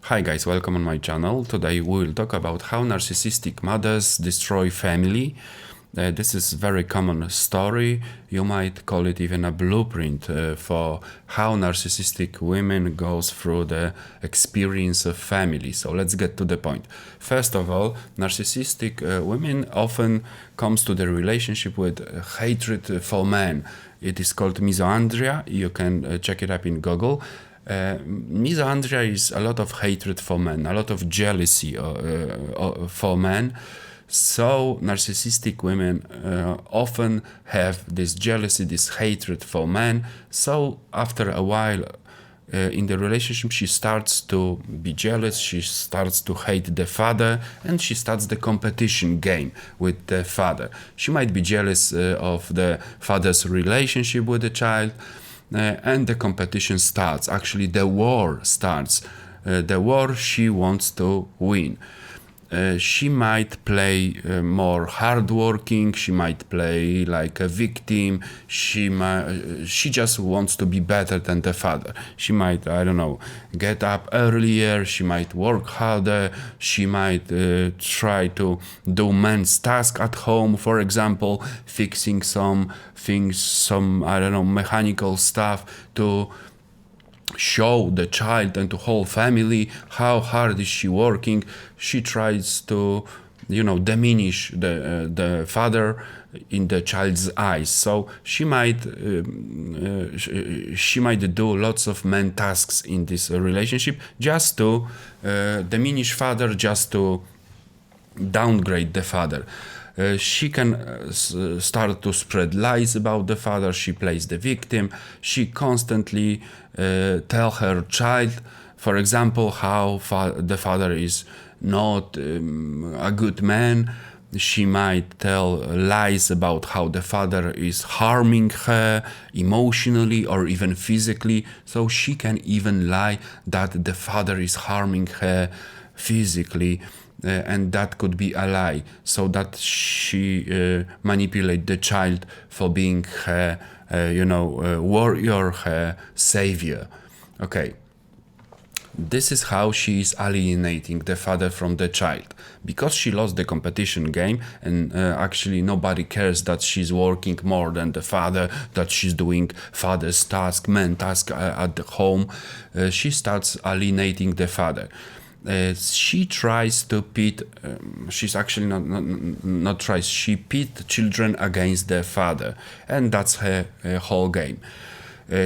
Hi guys, welcome on my channel. Today we will talk about how narcissistic mothers destroy family. This is a very common story. You might call it even a blueprint for how narcissistic women goes through the experience of family. So let's get to the point. First of all, narcissistic women often comes to the relationship with hatred for men. It is called misandria. You can check it up in Google. Misandria is a lot of hatred for men, a lot of jealousy for men. So narcissistic women often have this jealousy, this hatred for men. So after a while in the relationship, she starts to be jealous, she starts to hate the father, and she starts the competition game with the father. She might be jealous of the father's relationship with the child. And the competition starts. Actually, the war starts. The war she wants to win. She might play more hardworking. She might play like a victim. She just wants to be better than the father. She might, I don't know, get up earlier. She might work harder. She might try to do men's task at home, for example, fixing some things, some, I don't know, mechanical stuff to show the child and the whole family how hard is she working. She tries to, diminish the father in the child's eyes. So she might do lots of men tasks in this relationship just to diminish father, just to downgrade the father. She can start to spread lies about the father. She plays the victim. She constantly tell her child, for example, how the father is not a good man. She might tell lies about how the father is harming her emotionally or even physically. So she can even lie that the father is harming her physically. And that could be a lie, so that she manipulate the child for being her, warrior, her savior. Okay. This is how she is alienating the father from the child. Because she lost the competition game, and actually nobody cares that she's working more than the father, that she's doing father's task, man task at the home, she starts alienating the father. She tries to pit, she's actually not tries, she pit children against their father, and that's her whole game.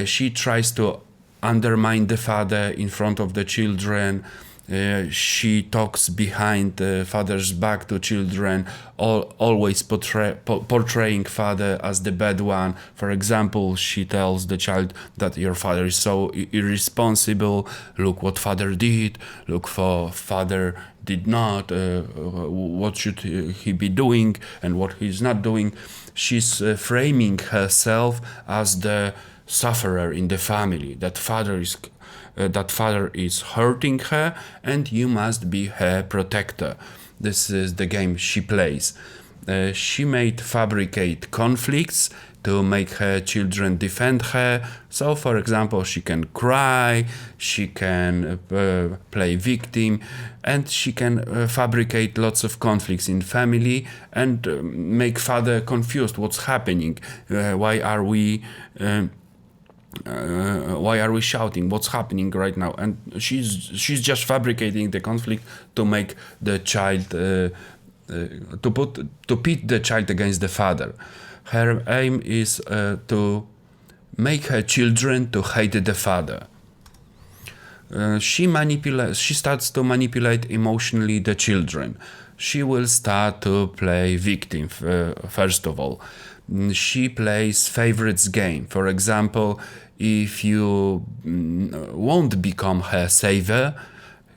She tries to undermine the father in front of the children. She talks behind the father's back to children, always portraying father as the bad one. For example, she tells the child that your father is so irresponsible. Look what father did. Look for father did not. What should he be doing and what he's not doing. She's framing herself as the sufferer in the family. That father is hurting her, and you must be her protector. This is the game she plays. She may fabricate conflicts to make her children defend her. So, for example, she can cry, she can play victim, and she can fabricate lots of conflicts in family and make father confused. What's happening? Why are we shouting? What's happening right now? And she's just fabricating the conflict to make the child to pit the child against the father. Her aim is to make her children to hate the father. She starts to manipulate emotionally the children. She will start to play victim first of all. She plays favorites game. For example, if you won't become her savior,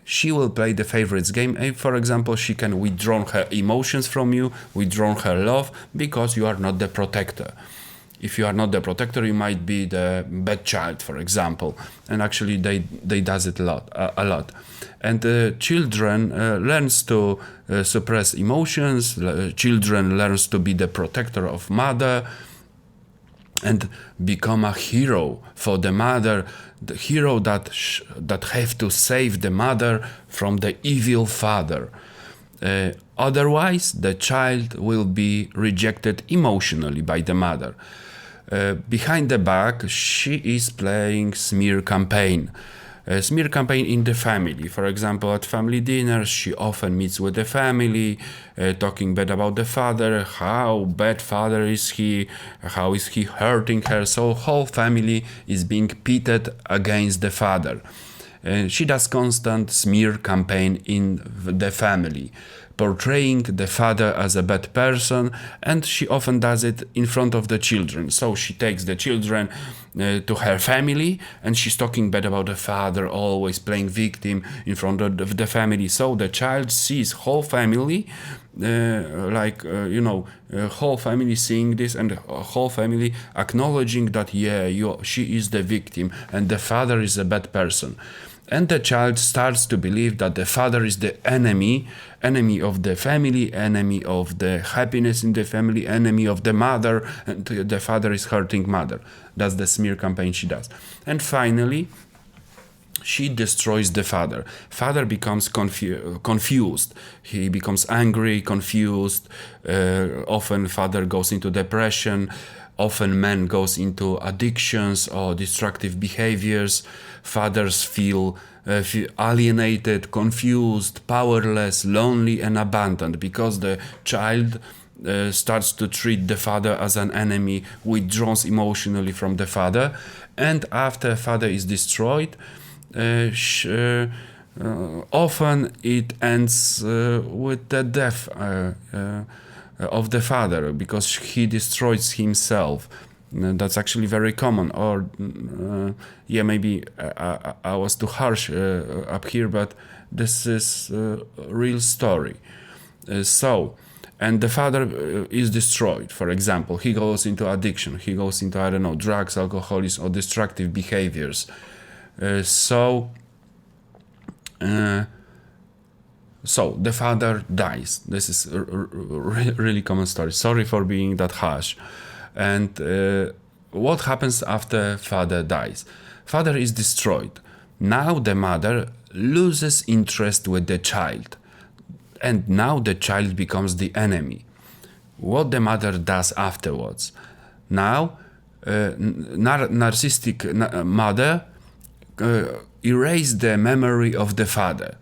she will play the favorites game. And for example, she can withdraw her emotions from you, withdraw her love, because you are not the protector. If you are not the protector, you might be the bad child, for example. And actually, they does it a lot. And children learns to suppress emotions. Children learns to be the protector of mother. and become a hero for the mother, the hero that have to save the mother from the evil father. Otherwise, the child will be rejected emotionally by the mother. Behind the back, she is playing smear campaign. Smear campaign in the family. For example, at family dinners, she often meets with the family, talking bad about the father, how bad father is he, how is he hurting her. So whole family is being pitted against the father. She does constant smear campaign in the family, portraying the father as a bad person, and she often does it in front of the children. So she takes the children to her family, and she's talking bad about the father, always playing victim in front of the family. So the child sees whole family, whole family seeing this, and whole family acknowledging that she is the victim and the father is a bad person. And the child starts to believe that the father is the enemy of the family, enemy of the happiness in the family, enemy of the mother, and the father is hurting mother. That's the smear campaign she does. And finally, she destroys the father. Father becomes confused. He becomes angry, confused. Often father goes into depression. Often man goes into addictions or destructive behaviors. Fathers feel alienated, confused, powerless, lonely, and abandoned because the child starts to treat the father as an enemy, withdraws emotionally from the father, and after father is destroyed, often it ends with the death of the father because he destroys himself. That's actually very common. Or maybe I was too harsh up here, but this is a real story. And the father is destroyed. For example, he goes into addiction. He goes into, drugs, alcoholism, or destructive behaviors. So the father dies. This is a really common story. Sorry for being that harsh. And what happens after father dies? Father is destroyed. Now the mother loses interest with the child. And now the child becomes the enemy. What the mother does afterwards? Now, narcissistic mother erase the memory of the father.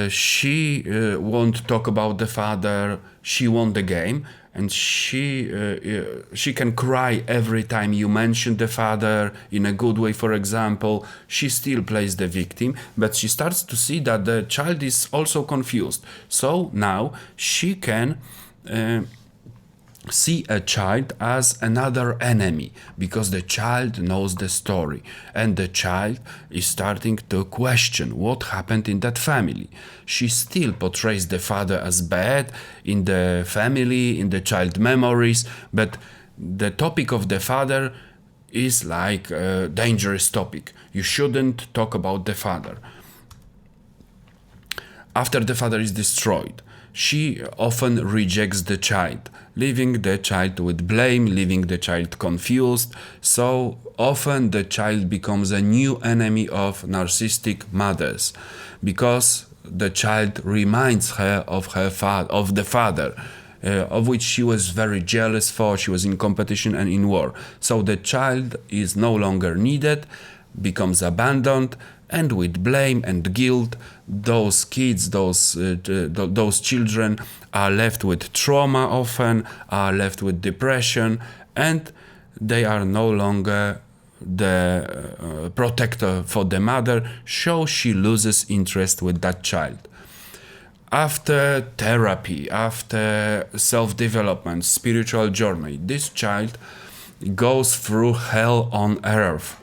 She won't talk about the father. She won the game, and she can cry every time you mention the father in a good way. For example, she still plays the victim, but she starts to see that the child is also confused. So now she can see a child as another enemy because the child knows the story, and the child is starting to question what happened in that family. She still portrays the father as bad in the family, in the child memories, but the topic of the father is like a dangerous topic. You shouldn't talk about the father. After the father is destroyed, she often rejects the child, leaving the child with blame, leaving the child confused. So often the child becomes a new enemy of narcissistic mothers because the child reminds her of the father, of which she was very jealous for. She was in competition and in war. So the child is no longer needed, becomes abandoned, and with blame and guilt, those kids, those children are left with trauma often, are left with depression, and they are no longer the protector for the mother, so she loses interest with that child. After therapy, after self-development, spiritual journey, this child goes through hell on earth.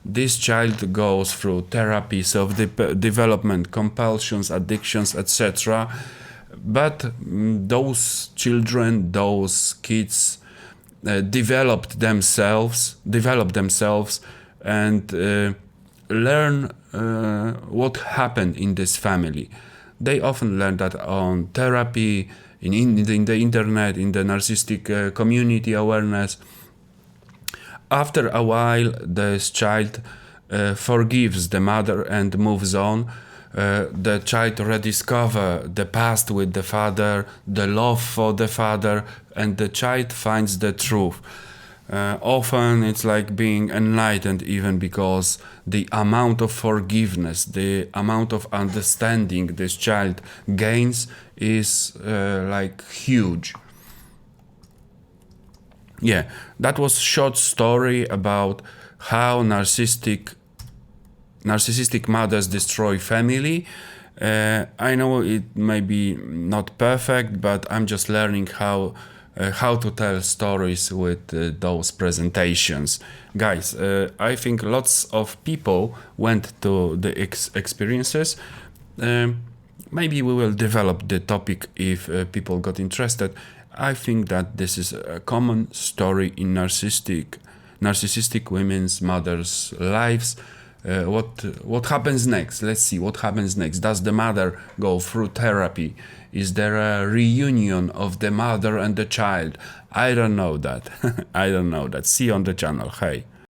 This child goes through therapy, self-development, compulsions, addictions, etc. But those children, those kids develop themselves and learn what happened in this family. They often learn that on therapy, in the internet, in the narcissistic community awareness. after a while, this child forgives the mother and moves on. The child rediscovers the past with the father, the love for the father, and the child finds the truth. Often it's like being enlightened, even because the amount of forgiveness, the amount of understanding this child gains is like huge. Yeah, that was short story about how narcissistic mothers destroy family. I know it may be not perfect, but I'm just learning how to tell stories with those presentations. Guys, I think lots of people went to the experiences. Maybe we will develop the topic if people got interested. I think that this is a common story in narcissistic women's mothers' lives. What happens next? Let's see what happens next. Does the mother go through therapy? Is there a reunion of the mother and the child? I don't know that. I don't know that. See you on the channel. Hey.